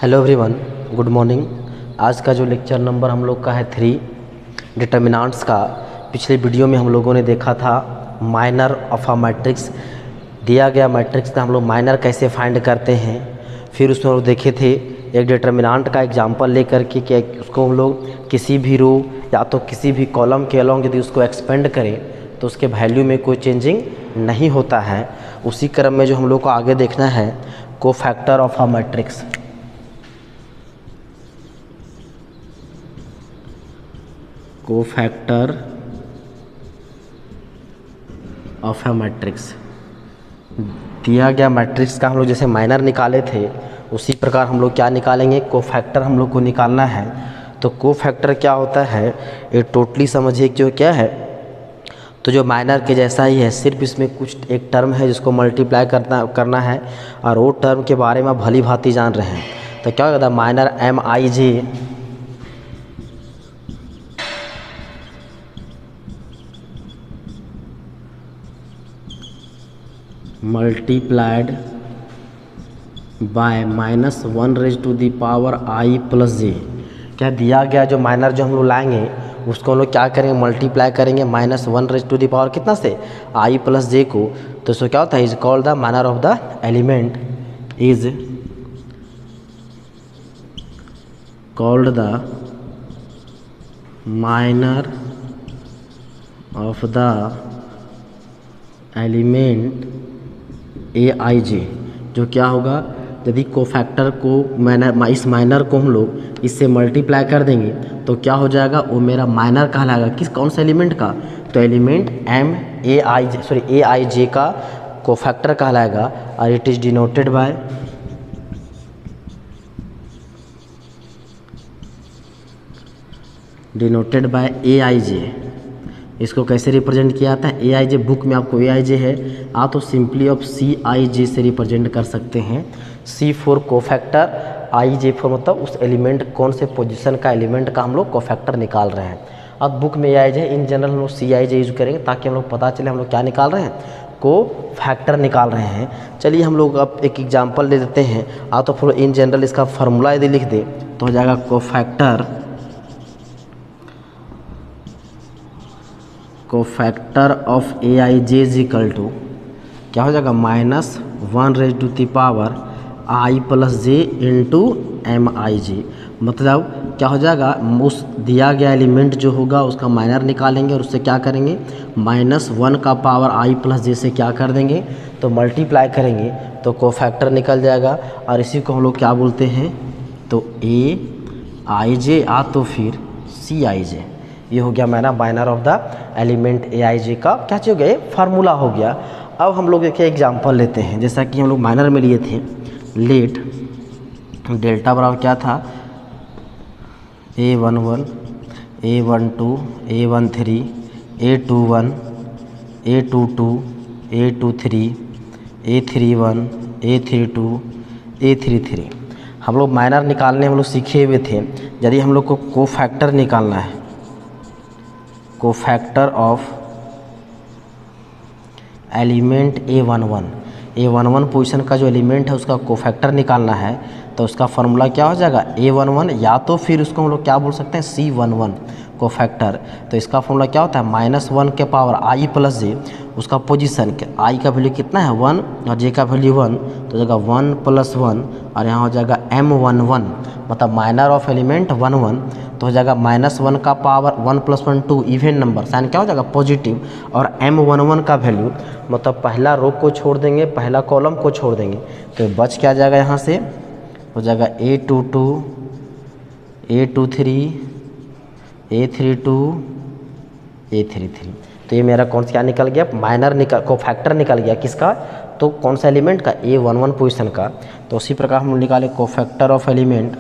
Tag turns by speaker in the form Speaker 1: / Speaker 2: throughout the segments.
Speaker 1: Hello everyone, good morning. आज का जो लेक्चर नंबर हम लोग का है 3 डिटर्मिनेंट्स का। पिछले वीडियो में हम लोगों ने देखा था माइनर ऑफ अ मैट्रिक्स। दिया गया मैट्रिक्स का हम लोग माइनर कैसे फाइंड करते हैं। फिर उसमें हम लोग देखे थे एक डिटर्मिनेंट का एग्जांपल लेकर के कि उसको हम लोग किसी भी रो या तो किसी भी कॉलम के अलॉन्ग यदि उसको एक्सपेंड करें तो उसके वैल्यू में कोई चेंजिंग नहीं होता है। उसी क्रम में जो हम लोग को आगे देखना है cofactor of a matrix. Cofactor of a matrix. दिया गया मैट्रिक्स का हम लोग जैसे माइनर निकाले थे उसी प्रकार हम लोग क्या निकालेंगे, कोफैक्टर हम लोग को निकालना है। तो कोफैक्टर क्या होता है ये टोटली समझिए जो क्या है, तो जो माइनर के जैसा ही है, सिर्फ इसमें कुछ एक टर्म है जिसको मल्टीप्लाई करना है और वो टर्म के बारे में भली भांति जान रहे हैं। तो क्या होता है माइनर MIJ मल्टीप्लाइड बाय -1⁻⁰ क्या दिया गया जो माइनर जो हम लोग लाएंगे उसको हम लोग क्या करेंगे, मल्टीप्लाई करेंगे -1⁻⁰ कितना से I+J को। तो इसको क्या होता है, is called the minor of the element, is called the minor of the element AIJ। जो क्या होगा, यदि कोफैक्टर को इस माइनर को हम लोग इससे मल्टीप्लाई कर देंगे तो क्या हो जाएगा, वो मेरा माइनर कहलाएगा। किस कौन सा एलिमेंट का, तो एलिमेंट AIJ का कोफैक्टर कहलाएगा। और it is denoted by AIJ। इसको कैसे रिप्रेजेंट किया जाता है, AIJ बुक में आपको AIJ है, आप तो सिंपली आप CIJ से रिप्रेजेंट कर सकते हैं। C for cofactor, IJ for मतलब उस एलिमेंट कौन से पोजीशन का एलिमेंट का हम लोग कोफैक्टर निकाल रहे हैं। अब बुक में AIJ है, इन जनरल हम लोग CIJ यूज करेंगे ताकि हम लोग पता चले हम लोग क्या निकाल रहे हैं, कोफैक्टर निकाल रहे हैं। चलिए हम लोग अब एक एग्जाम्पल ले देते हैं। आप तो फिर इन जनरल इसका फार्मूला यदि लिख दे तो हो जाएगा cofactor of AIJ is equal to क्या हो जाएगा, -1⁻I+J इंटू MIJ। मतलब क्या हो जाएगा, उस दिया गया एलिमेंट जो होगा उसका माइनर निकालेंगे और उससे क्या करेंगे, -1⁻I+J से क्या कर देंगे, तो मल्टीप्लाई करेंगे तो कोफैक्टर निकल जाएगा। और इसी को हम लोग क्या बोलते हैं, तो AIJ आ तो फिर CIJ। ये हो गया मेरा minor of the element AIJ का क्या चीज़ हो गया, फार्मूला हो गया। अब हम लोग देखिए एग्जांपल लेते हैं, जैसा कि हम लोग माइनर में लिए थे, लेट डेल्टा बराबर क्या था, A11 A12 A13 A21 A22 A23 A31 A32 A33। हम लोग माइनर निकालने हम लोग सीखे हुए थे। यदि हम लोग को कोफैक्टर निकालना है, cofactor of element A11 position का जो एलिमेंट है उसका कोफैक्टर निकालना है तो उसका फार्मूला क्या हो जाएगा, A11 या तो फिर उसको हम लोग क्या बोल सकते हैं, C11 कोफैक्टर। तो इसका फार्मूला क्या होता है, -1I+J उसका पोजीशन के I का वैल्यू कितना है 1 और J का वैल्यू 1, तो हो जाएगा 1+1 और यहाँ हो जाएगा M11 मतलब माइनर ऑफ एलिमेंट 11। तो हो जाएगा -1 का पावर 1+1 2 इवेन नंबर, साइन क्या हो जाएगा पॉजिटिव। और M11 का वैल्यू मतलब पहला रो को छोड़ देंगे, पहला कॉलम को छोड़ देंगे तो बच क्या जाएगा, यहाँ से हो जाएगा A22 A23 A32 A33। तो ये मेरा कौन सा क्या निकल गया, माइनर कोफैक्टर निकल गया किसका, तो कौन सा एलिमेंट का, A11 पोजीशन का। तो उसी प्रकार हम निकाले कोफैक्टर ऑफ एलिमेंट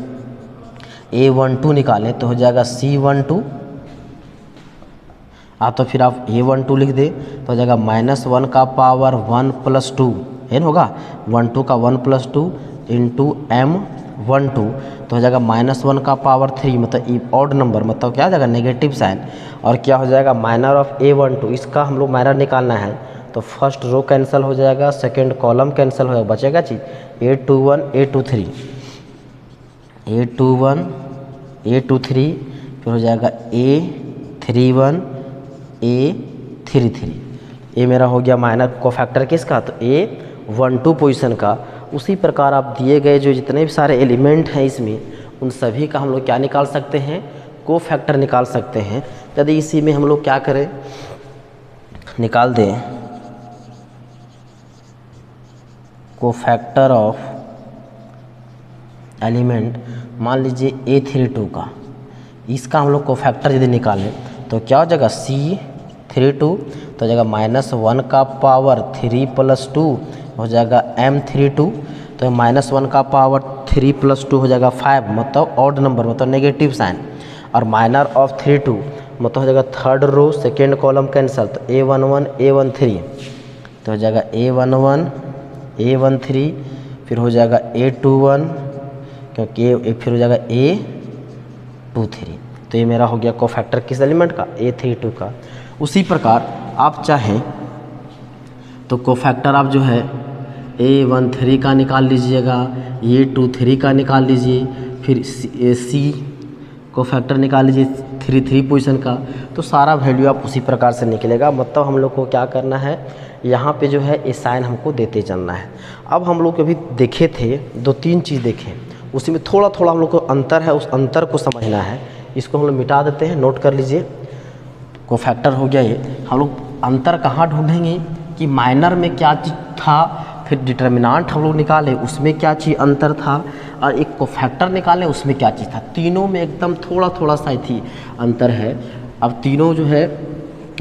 Speaker 1: A12 निकालें तो हो जाएगा C12। तो फिर आप A12 लिख दे तो हो जाएगा -1 का पावर 1+2 है होगा 12 का 1+2 इंटू M12 तो हो जाएगा -1 का पावर 3 मतलब ऑड नंबर मतलब क्या हो जाएगा नेगेटिव साइन। और क्या हो जाएगा माइनर ऑफ A12, इसका हम लोग माइनर निकालना है तो फर्स्ट रो कैंसिल हो जाएगा, सेकंड कॉलम कैंसिल हो जाएगा, बचेगा चीज़ A21 A23 A21 A23, फिर हो जाएगा A31 A33। ये मेरा हो गया माइनर कोफैक्टर किसका, तो A12 पोजीशन का। उसी प्रकार आप दिए गए जो जितने भी सारे एलिमेंट हैं इसमें, उन सभी का हम लोग क्या निकाल सकते हैं, कोफैक्टर निकाल सकते हैं। यदि इसी में हम लोग क्या करें, निकाल दें कोफैक्टर ऑफ एलिमेंट, मान लीजिए A32 का, इसका हम लोग कोफैक्टर यदि निकालें तो क्या हो जाएगा, C32 तो हो जाएगा -1 का पावर 3 + 2 हो जाएगा M32, तो -1 का पावर 3 + 2 हो जाएगा 5, मतलब ऑड नंबर, मतलब नेगेटिव साइन। और माइनर ऑफ 32 मतलब हो जाएगा third row second column cancel, तो A11 A13 तो हो जाएगा A11 A13, फिर हो जाएगा A21 क्योंकि फिर हो जाएगा A23। तो ये मेरा हो गया कोफैक्टर किस एलिमेंट का, A32 का। उसी प्रकार आप चाहें तो कोफैक्टर आप जो है A13 का निकाल लीजिएगा, A23 का निकाल लीजिए, फिर C कोफैक्टर निकाल लीजिए 3 पोजीशन का। तो सारा वैल्यू आप उसी प्रकार से निकलेगा। मतलब हम लोग को क्या करना है, यहाँ पे जो है ये साइन हमको देते चलना है। अब हम लोग अभी देखे थे 2-3 चीज़ देखें, उसी में थोड़ा थोड़ा हम लोग को अंतर है, उस अंतर को समझना है। इसको हम लोग मिटा देते हैं, नोट कर लीजिए। कोफैक्टर हो गया ये। हम लोग अंतर कहाँ ढूंढेंगे कि माइनर में क्या चीज़ था, फिर डिटर्मिनांट हम लोग निकाले उसमें क्या चीज़ अंतर था, और एक कोफैक्टर निकाले उसमें क्या चीज़ था। तीनों में एकदम थोड़ा थोड़ा सा ही अंतर है। अब तीनों जो है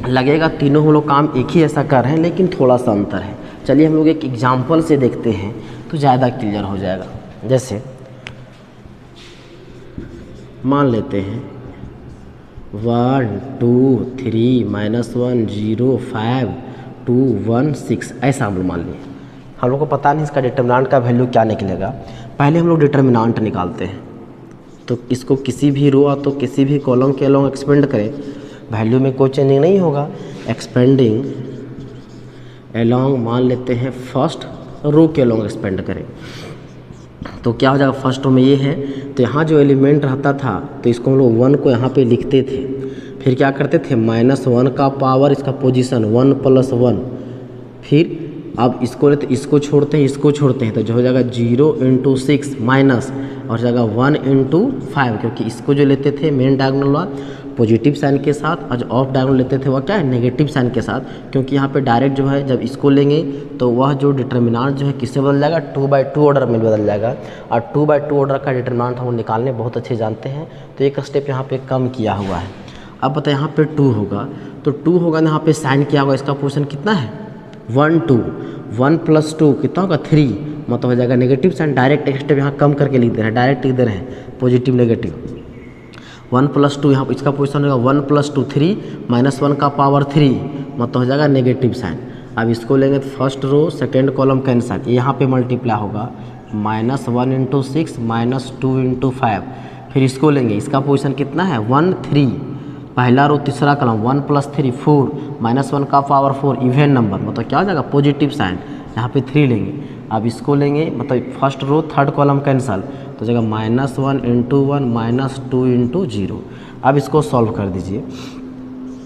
Speaker 1: लगेगा तीनों हम लोग काम एक ही ऐसा कर रहे हैं, लेकिन थोड़ा सा अंतर है। चलिए हम लोग एक एग्जाम्पल से देखते हैं तो ज़्यादा क्लियर हो जाएगा। जैसे मान लेते हैं 1 2 3 -1 0 5 2 1 6, ऐसा हम लोग मान लिए। हम लोग को पता नहीं इसका डिटर्मिनांट का वैल्यू क्या निकलेगा। पहले हम लोग डिटर्मिनांट निकालते हैं, तो इसको किसी भी रो तो किसी भी कॉलम के अलॉन्ग एक्सपेंड करें, वैल्यू में कोई चेंजिंग नहीं होगा। एक्सपेंडिंग अलॉन्ग मान लेते हैं फर्स्ट रो के अलॉन्ग एक्सपेंड करें, तो क्या हो जाएगा, फर्स्ट रो में ये है, तो यहाँ जो एलिमेंट रहता था तो इसको हम लोग 1 को यहाँ पे लिखते थे, फिर क्या करते थे -1 का पावर इसका पोजीशन 1 + 1, फिर अब इसको लेते इसको छोड़ते हैं इसको छोड़ते हैं, तो जो हो जाएगा 0 × 6 माइनस और हो जाएगा 1 × 5, क्योंकि इसको जो लेते थे मेन डायगोनल वाला पॉजिटिव साइन के साथ, और जो ऑफ डायगोनल लेते थे वह क्या है, नेगेटिव साइन के साथ। क्योंकि यहाँ पे डायरेक्ट जो है जब इसको लेंगे तो वह जो डिटर्मिनांट जो है किससे बदल जाएगा, 2/2 ऑर्डर में बदल जाएगा। और 2/2 ऑर्डर का डिटर्मिनांट हम निकालने बहुत अच्छे जानते हैं, तो एक स्टेप यहाँ पे कम किया हुआ है। अब बताए यहाँ पे 2 होगा, तो 2 होगा ना, यहाँ पे साइन किया होगा, इसका पोजीशन कितना है 1 2, 1 + 2 कितना होगा 3, मतलब हो जाएगा नेगेटिव साइन। डायरेक्ट एक स्टेप यहाँ कम करके लिख दे रहे हैं, डायरेक्ट लिख दे रहे हैं पॉजिटिव नेगेटिव। 1 + 2 यहाँ इसका पोजीशन होगा 1 + 2 3 -1 का पावर 3, मतलब हो जाएगा नेगेटिव साइन। अब इसको लेंगे तो first row second column cancel, यहाँ पे मल्टीप्लाई होगा -1 × 6 -2 × 5, फिर इसको लेंगे, इसका पोजीशन कितना है 1 3, पहला रो तीसरा कॉलम 1 + 3 4 -1 का पावर 4 इवन नंबर, मतलब क्या हो जाएगा पॉजिटिव साइन, यहाँ पे 3 लेंगे। अब इसको लेंगे मतलब first row third column cancel, तो जाएगा -1 × 1 -2 × 0। अब इसको सॉल्व कर दीजिए,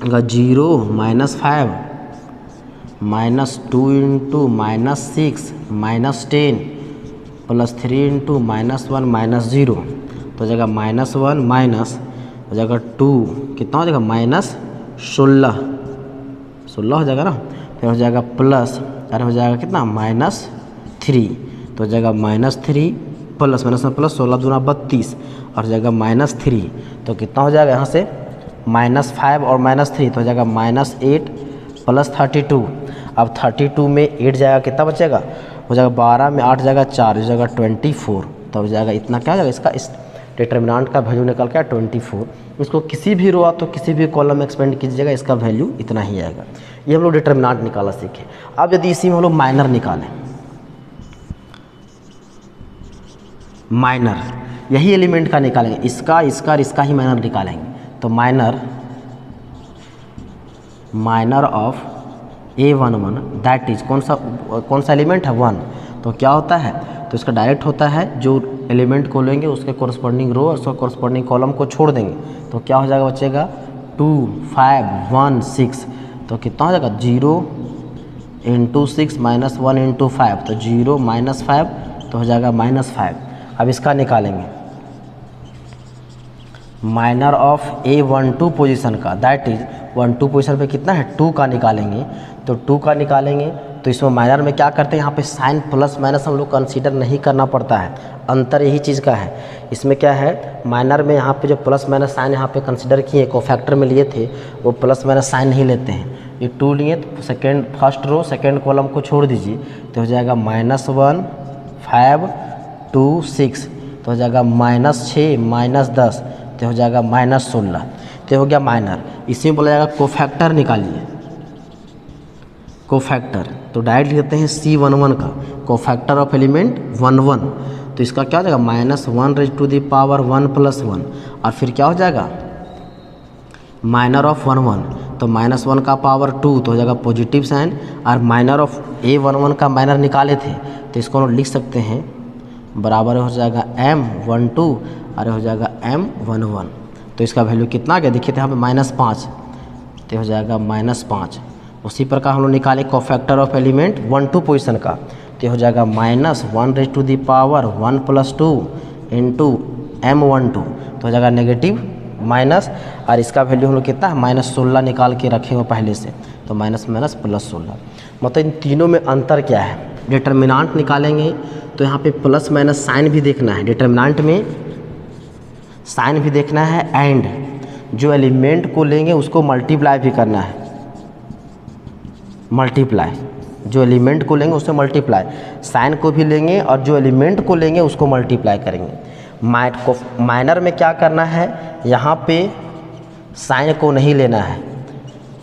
Speaker 1: 0 -5 -2 × -6 -10 +3 × -1 -0, तो जाएगा -1 माइनस हो जाएगा 2 कितना हो जाएगा -16 हो जाएगा ना, फिर हो जाएगा प्लस, अरे हो जाएगा कितना -3, तो हो जाएगा -3 प्लस प्लस 16 दूना 32 और जाएगा -3, तो कितना हो जाएगा यहाँ से -5 और -3, तो हो जाएगा -8 + 32। अब 32 में 8 जाएगा कितना बचेगा, हो जाएगा 12 में 8 जाएगा 4, हो जाएगा 24, तो हो जाएगा इतना क्या हो जाएगा, इसका इस डिटर्मिनांट का वैल्यू निकल के 24। इसको किसी भी रो तो किसी भी कॉलम में एक्सपेंड कीजिएगा, इसका वैल्यू इतना ही आएगा। ये हम लोग डिटर्मिनांट निकाला सीखे। अब यदि इसी में हम लोग माइनर निकालें, माइनर यही एलिमेंट का निकालेंगे, इसका इसका और इसका ही माइनर निकालेंगे, तो minor of A11 that is कौन सा एलिमेंट है 1, तो क्या होता है, तो इसका डायरेक्ट होता है जो एलिमेंट को लेंगे, उसके कॉरस्पॉन्डिंग रो और उसका कॉरस्पॉन्डिंग कॉलम को छोड़ देंगे तो क्या हो जाएगा, बचेगा 2 5 1 6। तो कितना हो जाएगा 0 × 6 -1 × 5, तो 0 -5 तो हो जाएगा -5। अब इसका निकालेंगे माइनर ऑफ A12 पोजीशन का, दैट इज 12 पोजीशन पे कितना है 2 का निकालेंगे। तो 2 का निकालेंगे तो इसमें माइनर में क्या करते हैं, यहाँ पे साइन प्लस माइनस हम लोग कंसीडर नहीं करना पड़ता है, अंतर यही चीज़ का है। इसमें क्या है, माइनर में यहाँ पे जो प्लस माइनस साइन यहाँ पे कंसीडर किए, कोफैक्टर में लिए थे, वो प्लस माइनस साइन नहीं लेते हैं। ये 2 लिए तो फर्स्ट रो सेकेंड कॉलम को छोड़ दीजिए तो हो जाएगा -1 5 2 6, तो हो जाएगा -6 -10 तो हो जाएगा -16, तो हो गया माइनर। इसी में बोला जाएगा कोफैक्टर निकालिए, कोफैक्टर तो डायरेक्ट लिखते हैं C11 का, कोफैक्टर ऑफ एलिमेंट 11, तो इसका क्या हो जाएगा -1 × 1 और फिर क्या हो जाएगा माइनर ऑफ 11, तो -1 का पावर 2 तो हो जाएगा पॉजिटिव साइन, और माइनर ऑफ A11 का माइनर निकाले थे तो इसको हम लोग लिख सकते हैं बराबर हो जाएगा M12 और हो जाएगा M11। तो इसका वैल्यू कितना आ गया, देखिए यहाँ पे -5 तो हो जाएगा -5। उसी प्रकार हम लोग निकाले कोफैक्टर ऑफ एलिमेंट 12 पोजीशन का, तो हो जाएगा -1 × 1 + 2 × M12, तो हो जाएगा नेगेटिव माइनस, और इसका वैल्यू हम लोग कितना है -16 निकाल के रखे हुए पहले से, तो माइनस +16। मतलब इन तीनों में अंतर क्या है, डिटर्मिनेंट निकालेंगे तो यहाँ पे प्लस माइनस साइन भी देखना है, डिटर्मिनेंट में साइन भी देखना है, एंड जो एलिमेंट को लेंगे उसको मल्टीप्लाई भी करना है, मल्टीप्लाई जो एलिमेंट को लेंगे उससे मल्टीप्लाई, साइन को भी लेंगे और जो एलिमेंट को लेंगे उसको मल्टीप्लाई करेंगे। माइनर में क्या करना है, यहाँ पे साइन को नहीं लेना है,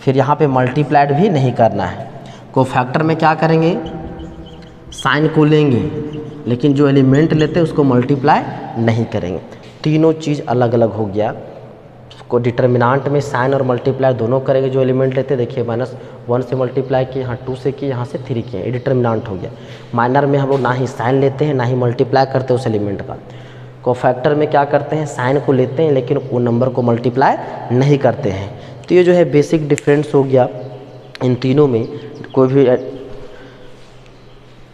Speaker 1: फिर यहाँ पे मल्टीप्लाइड भी नहीं करना है। कोफैक्टर में क्या करेंगे, साइन को लेंगे लेकिन जो एलिमेंट लेते हैं उसको मल्टीप्लाई नहीं करेंगे। तीनों चीज़ अलग अलग हो गया। को डिटर्मिनेंट में साइन और मल्टीप्लाई दोनों करेंगे, जो एलिमेंट लेते हैं देखिए -1 से मल्टीप्लाई किए, यहाँ 2 से किए, यहाँ से 3 किए, ये डिटर्मिनेंट हो गया। माइनर में हम लोग ना ही साइन लेते हैं ना ही मल्टीप्लाई करते हैं उस एलिमेंट का। कोफैक्टर में क्या करते हैं, साइन को लेते हैं लेकिन वो नंबर को मल्टीप्लाई नहीं करते हैं। तो ये जो है बेसिक डिफरेंस हो गया इन तीनों में। कोई भी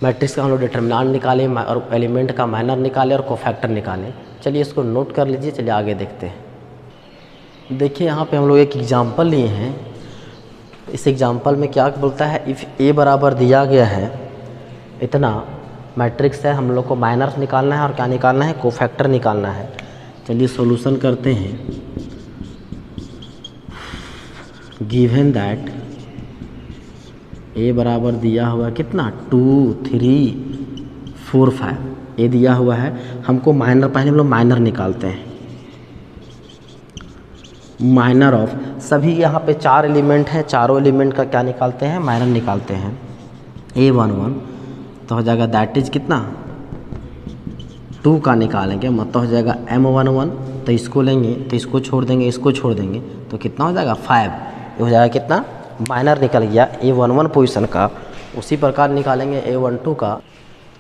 Speaker 1: मैट्रिक्स का हम लोग डिटर्मिनेंट निकालें और एलिमेंट का माइनर निकालें और कोफैक्टर निकालें। चलिए इसको नोट कर लीजिए, चलिए आगे देखते हैं। देखिए यहाँ पे हम लोग एक एग्जांपल लिए हैं। इस एग्जांपल में क्या बोलता है, इफ़ ए बराबर दिया गया है इतना मैट्रिक्स है, हम लोग को माइनर निकालना है और क्या निकालना है, कोफैक्टर निकालना है। चलिए सॉल्यूशन करते हैं। गिवन दैट ए बराबर दिया हुआ है कितना 2 3 4 5, ये दिया हुआ है हमको माइनर, पहले हम लोग माइनर निकालते हैं। माइनर ऑफ सभी यहाँ पे 4 एलिमेंट हैं, चारों एलिमेंट का क्या निकालते हैं, माइनर निकालते हैं। A11 तो हो जाएगा दैट इज कितना 2 का निकालेंगे, मतलब हो जाएगा M11, तो इसको लेंगे तो इसको छोड़ देंगे, इसको छोड़ देंगे तो कितना हो जाएगा 5, ये हो जाएगा कितना माइनर निकल गया A11 पोजीशन का। उसी प्रकार निकालेंगे A12 का।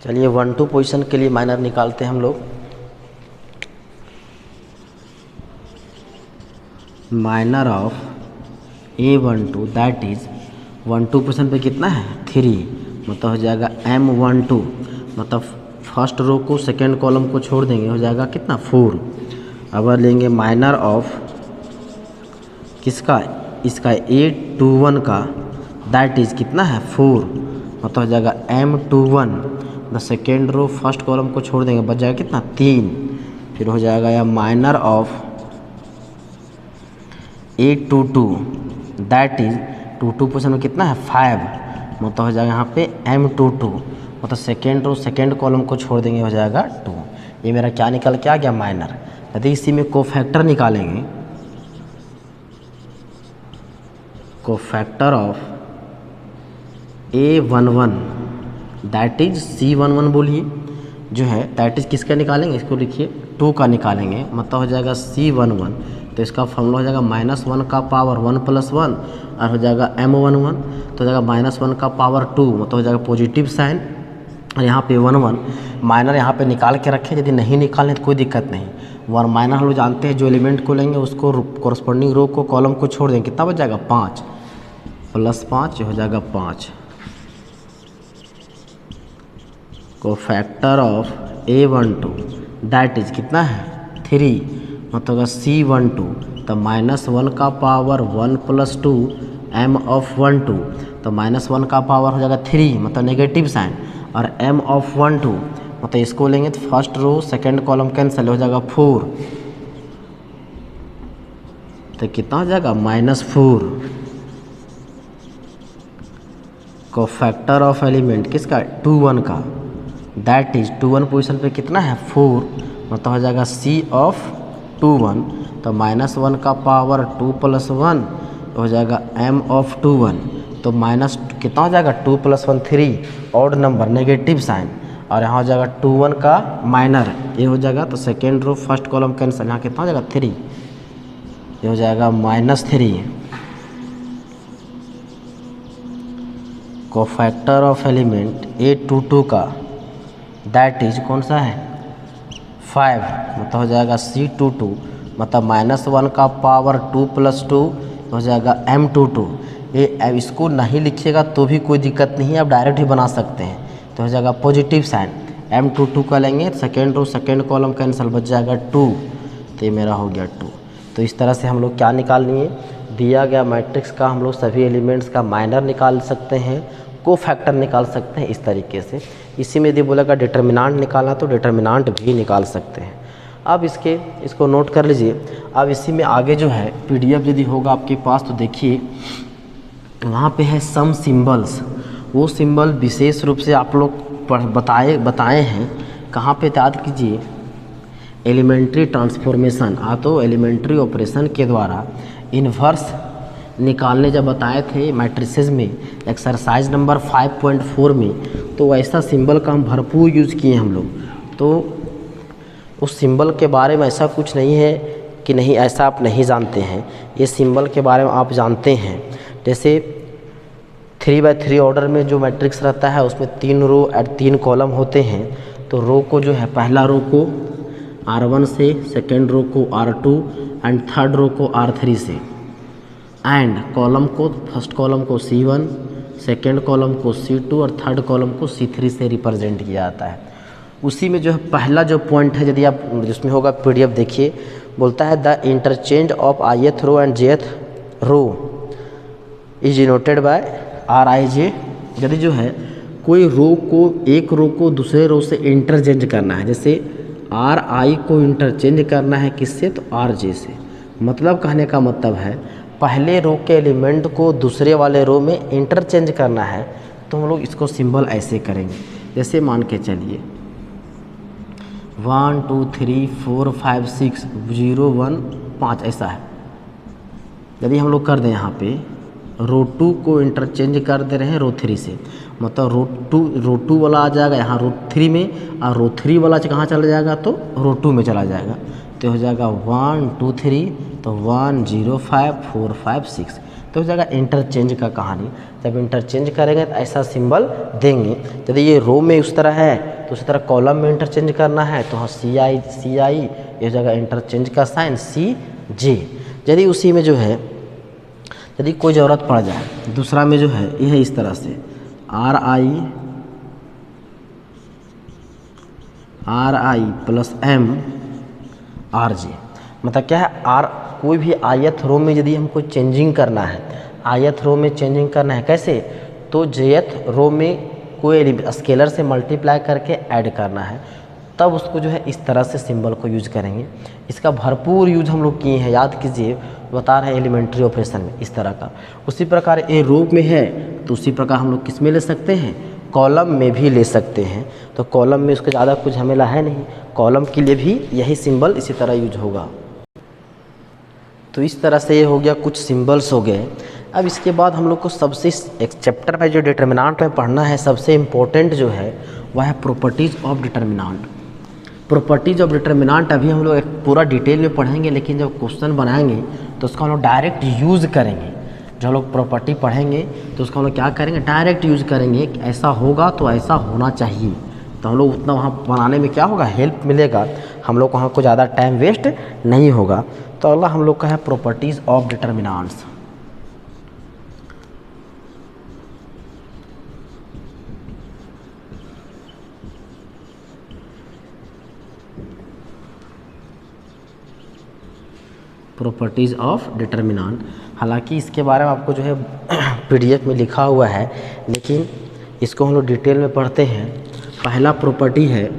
Speaker 1: चलिए 12 पोजीशन के लिए माइनर निकालते हैं हम लोग। Minor of A12 that is 12 position पे कितना है 3, मतलब हो जाएगा M12, मतलब फर्स्ट रो को सेकेंड कॉलम को छोड़ देंगे, हो जाएगा कितना 4। अब लेंगे माइनर ऑफ किसका, इसका A21 का दैट इज कितना है 4, मतलब हो जाएगा M21, the second row first column को छोड़ देंगे, बच जाएगा कितना 3। फिर हो जाएगा या minor of A22 that is 22 position में कितना है 5, मतलब हो जाएगा यहाँ पे M22, मतलब सेकेंड रो सेकेंड कॉलम को छोड़ देंगे, हो जाएगा 2। ये मेरा क्या निकल के आ गया माइनर। यदि इसी में कोफैक्टर निकालेंगे, cofactor of A11 that is C11 बोलिए जो है, दैट इज किसका निकालेंगे, इसको लिखिए 2 का निकालेंगे, मतलब हो जाएगा C11, तो इसका फॉर्मूला हो जाएगा -1 का पावर 1 + 1 और हो जाएगा M11, तो हो जाएगा -1 का पावर 2, मतलब हो जाएगा पॉजिटिव साइन और यहाँ पे 1 1 माइनर यहाँ पे निकाल के रखें, यदि नहीं निकालने तो कोई दिक्कत नहीं। 1 माइनर हम लोग जानते हैं जो एलिमेंट को लेंगे उसको कॉरस्पॉन्डिंग रो को कॉलम को छोड़ देंगे, कितना बच जाएगा 5 + 5 हो जाएगा 5। Cofactor of A12 that is कितना है 3, मतलब C12 तो -1 का पावर 1 + 2 M(12) तो -1 का पावर हो जाएगा 3, मतलब नेगेटिव साइन, और M(12) मतलब इसको लेंगे तो first row second column cancel हो जाएगा 4, तो कितना हो जाएगा -4। कोफैक्टर ऑफ एलिमेंट किसका 2 1 का, दैट इज 2 1 पोजिशन पे कितना है 4, मतलब हो जाएगा C(2 1) तो -1 का पावर 2 + 1 हो जाएगा M(2 1) तो माइनस कितना हो जाएगा 2 + 1 3, ऑड नंबर नेगेटिव साइन, और यहाँ हो जाएगा 2 1 का माइनर ये हो जाएगा, तो second row first column cancel, यहाँ कितना हो जाएगा 3, ये हो जाएगा -3। कोफैक्टर ऑफ एलिमेंट A22 का दैट इज कौन सा है 5, मतलब हो जाएगा C22 मतलब -1 का पावर 2 + 2 हो जाएगा M22। ये इसको नहीं लिखिएगा तो भी कोई दिक्कत नहीं है, आप डायरेक्ट ही बना सकते हैं, तो हो जाएगा पॉजिटिव साइन, M22 का लेंगे second row second column cancel बच जाएगा 2, तो ये मेरा हो गया 2। तो इस तरह से हम लोग क्या निकाल लिए, दिया गया मैट्रिक्स का हम लोग सभी एलिमेंट्स का माइनर निकाल सकते हैं, कोफैक्टर निकाल सकते हैं इस तरीके से। इसी में यदि बोलेगा डिटर्मिनांट निकालना तो डिटर्मिनांट भी निकाल सकते हैं। अब इसको नोट कर लीजिए। अब इसी में आगे जो है PDF यदि होगा आपके पास तो देखिए वहाँ पे है सम सिंबल्स, वो सिंबल विशेष रूप से आप लोग बताए हैं कहाँ पे, याद कीजिए एलिमेंट्री ट्रांसफॉर्मेशन तो एलिमेंट्री ऑपरेशन के द्वारा इन्वर्स निकालने जब बताए थे मैट्रिसेस में एक्सरसाइज नंबर 5.4 में, तो ऐसा सिंबल का हम भरपूर यूज़ किए हम लोग। तो उस सिंबल के बारे में ऐसा कुछ नहीं है कि नहीं ऐसा आप नहीं जानते हैं, ये सिंबल के बारे में आप जानते हैं। जैसे 3x3 ऑर्डर में जो मैट्रिक्स रहता है उसमें 3 रो और 3 कॉलम होते हैं, तो रो को जो है पहला रो को R1 से, सेकेंड रो को R2 एंड थर्ड रो को R3 से, एंड कॉलम को फर्स्ट कॉलम को C1, सेकेंड कॉलम को C2 और थर्ड कॉलम को C3 से रिप्रेजेंट किया जाता है। उसी में जो है पहला जो पॉइंट है यदि आप जिसमें होगा PDF देखिए, बोलता है the interchange of ith row and jth row is denoted by Rij। यदि जो है कोई रो को एक रो को दूसरे रो से इंटरचेंज करना है, जैसे Ri को इंटरचेंज करना है किससे तो Rj से, मतलब कहने का मतलब है पहले रो के एलिमेंट को दूसरे वाले रो में इंटरचेंज करना है, तो हम लोग इसको सिंबल ऐसे करेंगे। जैसे मान के चलिए 1 2 3 4 5 6 0 1 5 ऐसा है। यदि हम लोग कर दें यहाँ पे रो 2 को इंटरचेंज कर दे रहे हैं रो 3 से, मतलब रो 2 वाला आ जाएगा यहाँ रो 3 में, और रो 3 वाला कहाँ चला जाएगा तो रो 2 में चला जाएगा, तो हो जाएगा 1 2 3 तो 1 0 5 4 5 6, तो हो जाएगा इंटरचेंज का कहानी। जब इंटरचेंज करेंगे तो ऐसा सिंबल देंगे। यदि ये रो में उस तरह है तो उसी तरह कॉलम में इंटरचेंज करना है तो हाँ CI ये हो जाएगा इंटरचेंज का साइन CJ। यदि उसी में जो है यदि कोई ज़रूरत पड़ जाए दूसरा में जो है ये है इस तरह से RI + M RJ, मतलब क्या है कोई भी ith रो में यदि हमको चेंजिंग करना है, ith रो में चेंजिंग करना है कैसे, तो jth रो में कोई स्केलर से मल्टीप्लाई करके ऐड करना है, तब उसको जो है इस तरह से सिंबल को यूज करेंगे। इसका भरपूर यूज हम लोग किए हैं, याद कीजिए बता रहे हैं एलिमेंट्री ऑपरेशन में इस तरह का। उसी प्रकार ए रो में है तो उसी प्रकार हम लोग किस में ले सकते हैं, कॉलम में भी ले सकते हैं। तो कॉलम में उसका ज़्यादा कुछ झमेला है नहीं, कॉलम के लिए भी यही सिंबल इसी तरह यूज होगा। तो इस तरह से ये हो गया, कुछ सिंबल्स हो गए। अब इसके बाद हम लोग को सबसे एक चैप्टर में जो डिटर्मिनांट में पढ़ना है, सबसे इम्पोर्टेंट जो है वह है properties of determinant. Properties of determinant अभी हम लोग एक पूरा डिटेल में पढ़ेंगे, लेकिन जब क्वेश्चन बनाएंगे तो उसका हम लोग डायरेक्ट यूज़ करेंगे। जब हम लोग प्रॉपर्टी पढ़ेंगे तो उसका हम लोग क्या करेंगे, डायरेक्ट यूज़ करेंगे। ऐसा होगा तो ऐसा होना चाहिए, तो हम लोग उतना वहाँ बनाने में क्या होगा, हेल्प मिलेगा, हम लोग वहाँ को ज़्यादा टाइम वेस्ट नहीं होगा। तो अगला हम लोग का है properties of determinants. Properties of determinant, हालांकि इसके बारे में आपको जो है पीडीएफ में लिखा हुआ है, लेकिन इसको हम लोग डिटेल में पढ़ते हैं। पहला प्रॉपर्टी है,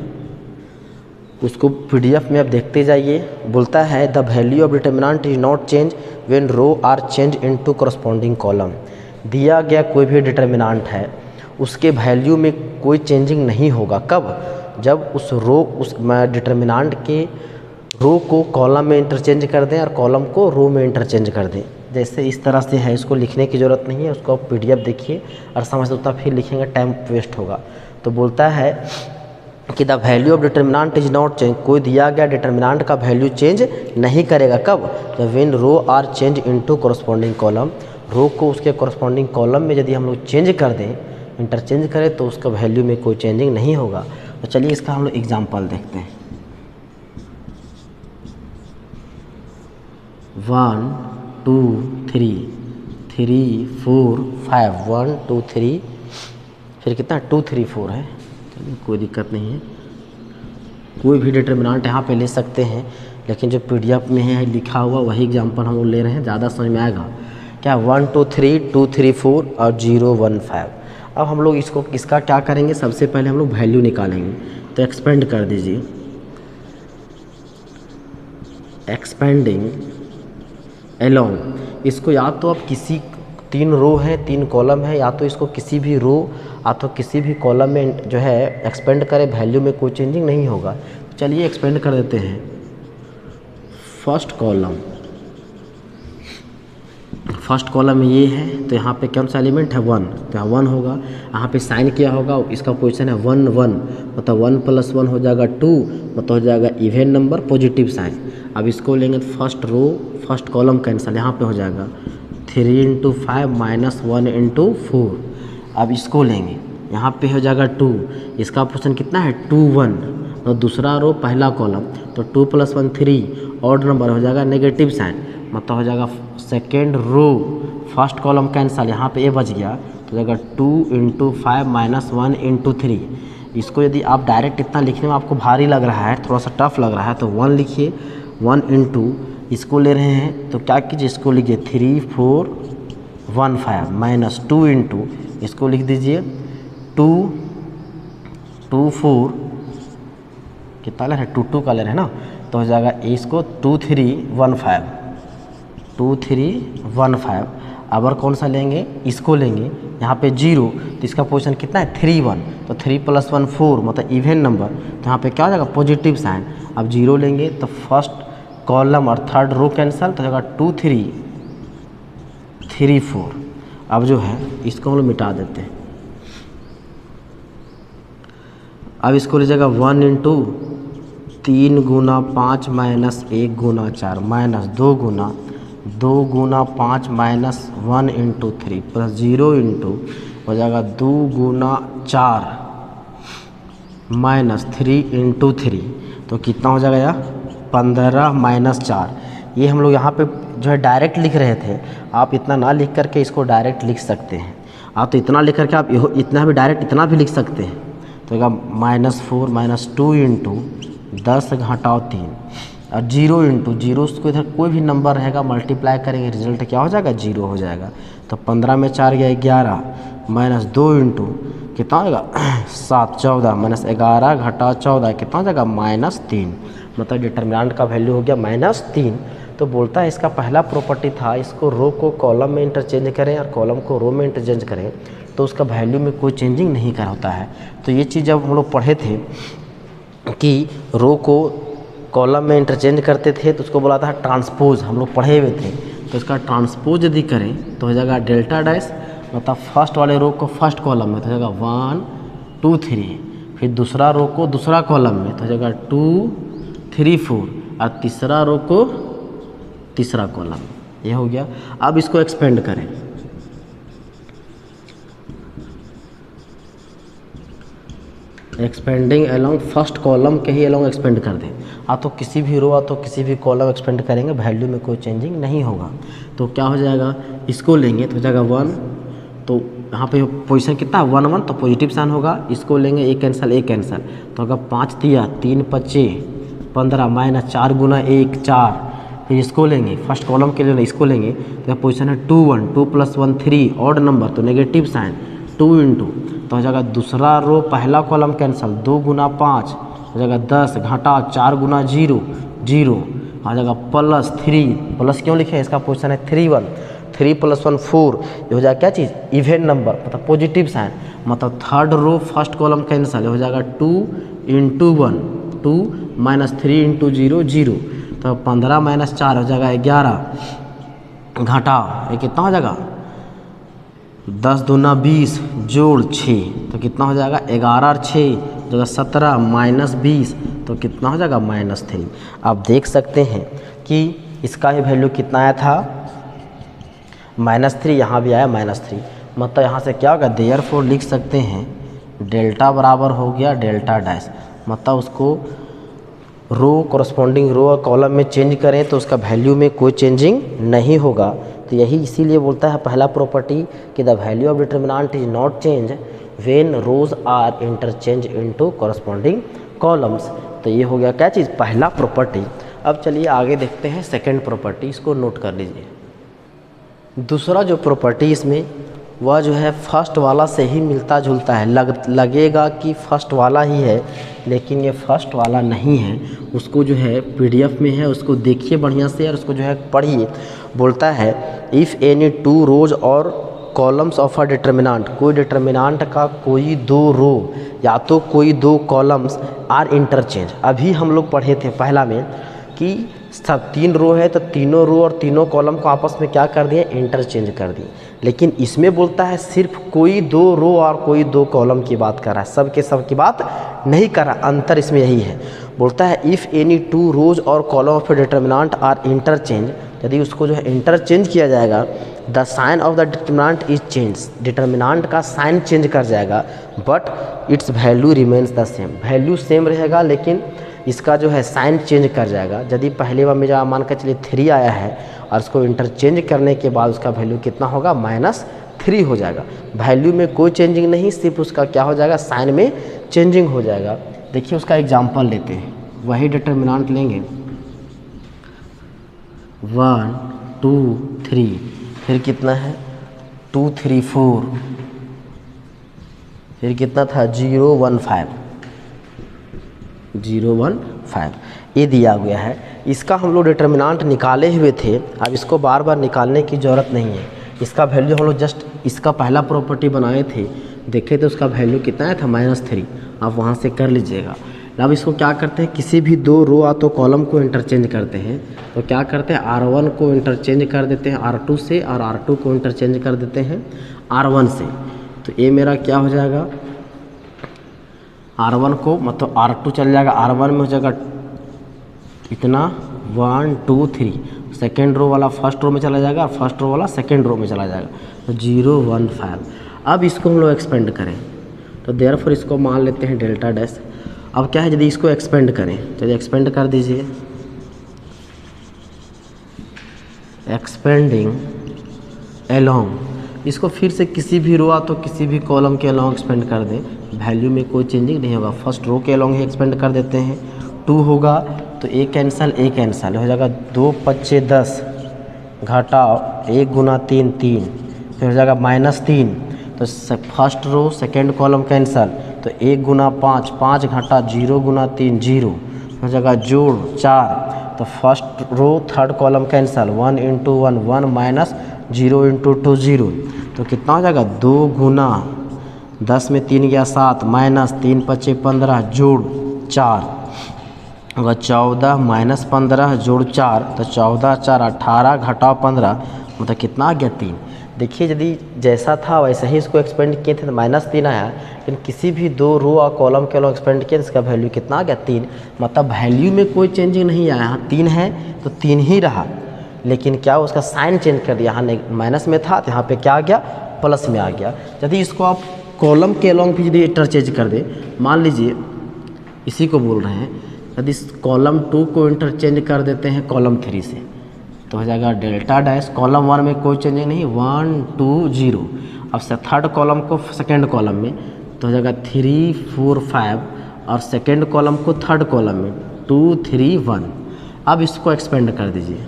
Speaker 1: उसको पीडीएफ में आप देखते जाइए। बोलता है the value of determinant is not change when row are change into corresponding column. दिया गया कोई भी डिटर्मिनेंट है, उसके वैल्यू में कोई चेंजिंग नहीं होगा। कब? जब उस रो उस डिटर्मिनेंट के रो को कॉलम में इंटरचेंज कर दें और कॉलम को रो में इंटरचेंज कर दें। जैसे इस तरह से है, इसको लिखने की ज़रूरत नहीं है, उसको आप पीडीएफ देखिए और समझ सकता, फिर लिखेंगे टाइम वेस्ट होगा। तो बोलता है कि the value of determinant is not change, कोई दिया गया डिटर्मिनेंट का वैल्यू चेंज नहीं करेगा। कब? जब when row are change into corresponding column, row को उसके कॉरस्पॉन्डिंग कॉलम में यदि हम लोग चेंज कर दें, इंटरचेंज करें, तो उसका वैल्यू में कोई चेंजिंग नहीं होगा। तो चलिए इसका हम लोग एग्जाम्पल देखते हैं। 1 2 3 3 4 5 1 2 3, फिर कितना 2 3 4 है। चलिए कोई दिक्कत नहीं है, कोई भी डिटर्मिनेंट यहाँ पे ले सकते हैं, लेकिन जो पीडीएफ में है लिखा हुआ वही एग्जांपल हम लोग ले रहे हैं, ज़्यादा समझ में आएगा क्या। 1 2 3 2 3 4 और 0 1 5। अब हम लोग इसका क्या करेंगे, सबसे पहले हम लोग वैल्यू निकालेंगे। तो एक्सपेंड कर दीजिए, एक्सपेंडिंग एलोंग, इसको या तो आप किसी 3 रो है 3 कॉलम है, या तो इसको किसी भी रो या तो किसी भी कॉलम में जो है एक्सपेंड करें, वैल्यू में कोई चेंजिंग नहीं होगा। चलिए एक्सपेंड कर देते हैं। फर्स्ट कॉलम में ये है, तो यहाँ पे कौन सा एलिमेंट है 1, तो यहाँ 1 होगा। यहाँ पे साइन किया होगा, इसका पोजीशन है 1 1, मतलब 1 + 1 हो जाएगा 2, मतलब हो जाएगा इवन नंबर पॉजिटिव साइन। अब इसको लेंगे तो first row first column cancel, यहाँ पे हो जाएगा 3 × 5 - 1 × 4। अब इसको लेंगे, यहाँ पे हो जाएगा 2, इसका पोजीशन कितना है 2 1, तो दूसरा रो पहला कॉलम, तो 2 + 1 3, ऑड नंबर हो जाएगा नेगेटिव साइन, मतलब हो जाएगा second row first column cancel, यहाँ पे ए बच गया, तो हो जाएगा 2 × 5 - 1 × 3। इसको यदि आप डायरेक्ट इतना लिखने में आपको भारी लग रहा है, थोड़ा सा टफ लग रहा है, तो 1 लिखिए, 1 × इसको ले रहे हैं तो क्या कीजिए, इसको लिखिए 3 4 1 5 - 2 × इसको लिख दीजिए 2 2 4, कितना कलर है 2 2 कलर है ना, तो हो जाएगा इसको 2 3 1 5 2 3 1 5। अब और कौन सा लेंगे, इसको लेंगे, यहाँ पे 0, तो इसका पोजीशन कितना है 3 1, तो 3 + 1 4, मतलब इवन नंबर, तो यहाँ पे क्या हो जाएगा पॉजिटिव साइन। अब 0 लेंगे तो फर्स्ट कॉलम और थर्ड रो कैंसिल, तो होगा 2 3 3 4। अब जो है इसको हम लोग मिटा देते हैं। अब इसको लीजिएगा 1 × 3 × 5 - 1 × 4 - 2 × 2 × 5 - 1 × 3 + 0 × हो जाएगा 2 × 4 - 3 × 3, तो कितना हो जाएगा यार 15 - 4। ये हम लोग यहाँ पे जो है डायरेक्ट लिख रहे थे, आप इतना ना लिख करके इसको डायरेक्ट लिख सकते हैं। आप तो इतना लिख करके आप इतना भी डायरेक्ट इतना भी लिख सकते हैं, तो होगा -4 - 2 × 10 घटाओ 3 और 0 × 0 को इधर कोई भी नंबर रहेगा मल्टीप्लाई करेंगे, रिजल्ट क्या हो जाएगा 0 हो जाएगा। तो 15 में 4 गया 11 - 2 × कितना होगा 7 14 - 11 घटाओ 14 कितना हो जाएगा -3, मतलब डिटर्मिनेंट का वैल्यू हो गया -3। तो बोलता है इसका पहला प्रॉपर्टी था, इसको रो को कॉलम में इंटरचेंज करें और कॉलम को रो में इंटरचेंज करें, तो उसका वैल्यू में कोई चेंजिंग नहीं कर होता है। तो ये चीज़ जब हम लोग पढ़े थे कि रो को कॉलम में इंटरचेंज करते थे, तो उसको बोला था ट्रांसपोज, हम लोग पढ़े हुए थे। तो इसका ट्रांसपोज यदि करें तो हो जाएगा डेल्टा डैश, मतलब फर्स्ट वाले रो को फर्स्ट कॉलम में, तो हो जाएगा 1 2 3, फिर दूसरा रो को दूसरा कॉलम में, तो हो जाएगा 2 3 4, और तीसरा रो को तीसरा कॉलम, ये हो गया। अब इसको एक्सपेंड करें, एक्सपेंडिंग अलोंग फर्स्ट कॉलम के ही अलोंग एक्सपेंड कर दें। तो किसी भी रो तो किसी भी कॉलम एक्सपेंड करेंगे, वैल्यू में कोई चेंजिंग नहीं होगा। तो क्या हो जाएगा, इसको लेंगे तो हो जाएगा 1, तो यहाँ पे पोजीशन कितना 1 1, तो पॉजिटिव साइन होगा। इसको लेंगे, एक कैंसिल, तो अगर 5 दिया 3 5 15 माइनस 4 गुना 1 4। फिर इसको लेंगे, फर्स्ट कॉलम के लिए इसको लेंगे तो पोजीशन है 2 1, 2 + 1 3 ऑड नंबर, तो नेगेटिव साइन 2 × तो हो जाएगा दूसरा रो पहला कॉलम कैंसिल, 2 गुना 5 हो जाएगा 10 घटा 4 गुना 0 0 आ जाएगा +3। प्लस क्यों लिखे, इसका पोजीशन है 3 1, 3 + 1 4। ये हो जाएगा क्या चीज़, इवेंट नंबर, मतलब पॉजिटिव साइन, मतलब third row first column cancel हो जाएगा 2 × 1 2 - 3 × 0 0, तो 15 - 4 हो जाएगा 11 घटा ये कितना हो जाएगा 10 दूना 20 जोड़ 6, तो कितना हो जाएगा 11 और 6 जगह 17 माइनस 20, तो कितना हो जाएगा -3। आप देख सकते हैं कि इसका ही वैल्यू कितना आया था -3, यहाँ भी आया -3, मतलब यहाँ से क्या होगा, देयरफॉर लिख सकते हैं डेल्टा बराबर हो गया डेल्टा डैश, मतलब उसको रो कॉरस्पॉन्डिंग रो और कॉलम में चेंज करें तो उसका वैल्यू में कोई चेंजिंग नहीं होगा। तो यही इसीलिए बोलता है पहला प्रॉपर्टी कि the value of determinant is not change when rows are interchange into corresponding columns. तो ये हो गया क्या चीज़, पहला प्रॉपर्टी। अब चलिए आगे देखते हैं सेकंड प्रॉपर्टी, इसको नोट कर लीजिए। दूसरा जो प्रॉपर्टी इसमें वह जो है फर्स्ट वाला से ही मिलता जुलता है, लगेगा कि फर्स्ट वाला ही है, लेकिन ये फर्स्ट वाला नहीं है। उसको जो है पीडीएफ में है, उसको देखिए बढ़िया से और उसको जो है पढ़िए। बोलता है इफ़ एनी 2 रोज और कॉलम्स ऑफ अ डिटर्मिनेंट, कोई डिटर्मिनेंट का कोई 2 रो या तो कोई 2 कॉलम्स आर इंटरचेंज। अभी हम लोग पढ़े थे पहला में कि सब 3 रो है तो तीनों रो और तीनों कॉलम को आपस में क्या कर दिए, इंटरचेंज कर दिए। लेकिन इसमें बोलता है सिर्फ कोई 2 रो और कोई 2 कॉलम की बात कर रहा है, सब के सब की बात नहीं कर रहा। अंतर इसमें यही है। बोलता है इफ़ एनी 2 रोज और column of a determinant are interchange, यदि उसको जो है इंटरचेंज किया जाएगा, the sign of the determinant is change, determinant का साइन चेंज कर जाएगा, but its value remains the same, value same रहेगा लेकिन इसका जो है साइन चेंज कर जाएगा। यदि पहले बार में जो मान कर चलिए 3 आया है और उसको इंटरचेंज करने के बाद उसका वैल्यू कितना होगा, -3 हो जाएगा। वैल्यू में कोई चेंजिंग नहीं, सिर्फ उसका क्या हो जाएगा, साइन में चेंजिंग हो जाएगा। देखिए उसका एग्जाम्पल लेते हैं, वही डिटर्मिनेंट लेंगे 1 2 3, फिर कितना है 2 3 4, फिर कितना था 0 1 5 0 1 5, ये दिया गया है। इसका हम लोग डिटर्मिनेंट निकाले हुए थे, अब इसको बार बार निकालने की ज़रूरत नहीं है। इसका वैल्यू हम लोग जस्ट इसका पहला प्रॉपर्टी बनाए थे, देखे तो उसका वैल्यू कितना आया था -3, आप वहाँ से कर लीजिएगा। अब इसको क्या करते हैं, किसी भी 2 रो या तो कॉलम को इंटरचेंज करते हैं, तो क्या करते हैं R1 को इंटरचेंज कर देते हैं R2 से, और R2 को इंटरचेंज कर देते हैं R1 से। तो ये मेरा क्या हो जाएगा, R1 को मतलब R2 चल जाएगा, R1 में हो जाएगा इतना 1 2 3, सेकेंड रो वाला फर्स्ट रो में चला जाएगा और फर्स्ट रो वाला सेकेंड रो में चला जाएगा, तो 0 1 5। अब इसको हम लोग एक्सपेंड करें तो देयरफॉर इसको मान लेते हैं डेल्टा डैश। अब क्या है, यदि इसको एक्सपेंड करें, चलिए एक्सपेंड कर दीजिए, एक्सपेंडिंग एलोंग, इसको फिर से किसी भी रो तो किसी भी कॉलम के अलोंग एक्सपेंड कर दें, वैल्यू में कोई चेंजिंग नहीं होगा। फर्स्ट रो के अलोंग ही एक्सपेंड कर देते हैं, 2 होगा तो एक कैंसिल हो जाएगा, 2 5 10 घटाओ 1 गुना 3 3, फिर हो जाएगा -3, तो first row second column cancel, तो 1 गुना 5 5 घटा 0 गुना 3 0, हो जाएगा जोड़ 4, तो first row third column cancel, 1 × 1 1 minus 0 × 2 0, तो कितना हो जाएगा 2 गुना 10 में 3 गया 7 माइनस 3 5 15 जोड़ 4 होगा 14 माइनस 15 जोड़ 4, तो 14 4 18 घटाओ 15, मतलब कितना आ गया 3। देखिए यदि जैसा था वैसे ही इसको एक्सपेंड किए थे तो -3 आया, लेकिन किसी भी 2 रो और कॉलम के लोग एक्सपेंड किए तो इसका वैल्यू कितना आ गया 3, मतलब वैल्यू में कोई चेंजिंग नहीं आया। यहाँ 3 है तो 3 ही रहा, लेकिन क्या उसका साइन चेंज कर दिया, यहाँ माइनस में था तो यहाँ पे क्या आ गया, प्लस में आ गया। यदि इसको आप कॉलम के अलॉन्ग भी यदि इंटरचेंज कर दे, मान लीजिए इसी को बोल रहे हैं, यदि कॉलम 2 को इंटरचेंज कर देते हैं कॉलम 3 से, तो हो जाएगा डेल्टा डैश, कॉलम 1 में कोई चेंजिंग नहीं, 1 2 0। अब से थर्ड कॉलम को सेकेंड कॉलम में, तो हो जाएगा 3 4 5, और सेकेंड कॉलम को थर्ड कॉलम में 2 3 1। अब इसको एक्सपेंड कर दीजिए,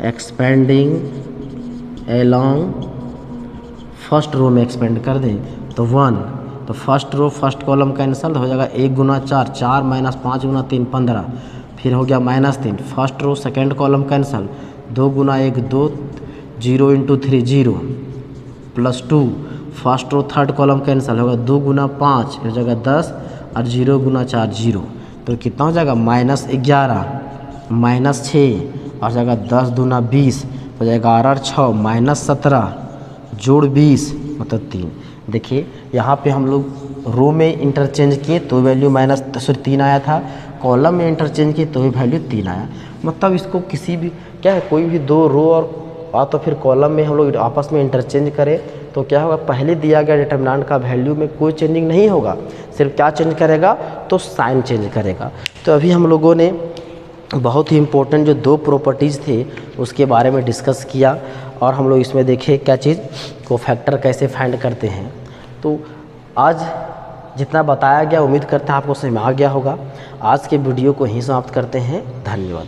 Speaker 1: एक्सपेंडिंग एलॉन्ग फर्स्ट रो में एक्सपेंड कर दें तो 1, तो first row first column cancel, हो जाएगा 1 गुना 4, 4 माइनस 5 गुना 3 15, फिर हो गया -3, first row second column cancel, 2 गुना 1 2, 0 into 3 0, +2, first row third column cancel, होगा 2 गुना 5 हो जाएगा 10, और 0 गुना 4 0, तो कितना हो जाएगा -11 -6, और जाएगा 10 दूना 20, हो जाएगा 8 और 6 -17 जोड़ 20 मतलब 3। देखिए यहाँ पे हम लोग रो में इंटरचेंज किए तो वैल्यू -3 आया था, कॉलम में इंटरचेंज किए तो भी वैल्यू 3 आया। मतलब इसको किसी भी क्या है, कोई भी दो रो और तो फिर कॉलम में हम लोग आपस में इंटरचेंज करें तो क्या होगा, पहले दिया गया डिटरमिनेंट का वैल्यू में कोई चेंजिंग नहीं होगा, सिर्फ क्या चेंज करेगा तो साइन चेंज करेगा। तो अभी हम लोगों ने बहुत ही इम्पोर्टेंट जो 2 प्रॉपर्टीज़ थे उसके बारे में डिस्कस किया, और हम लोग इसमें देखे क्या चीज़, कोफैक्टर कैसे फाइंड करते हैं। तो आज जितना बताया गया उम्मीद करते हैं आपको समझ में आ गया होगा। आज के वीडियो को यहीं समाप्त करते हैं, धन्यवाद।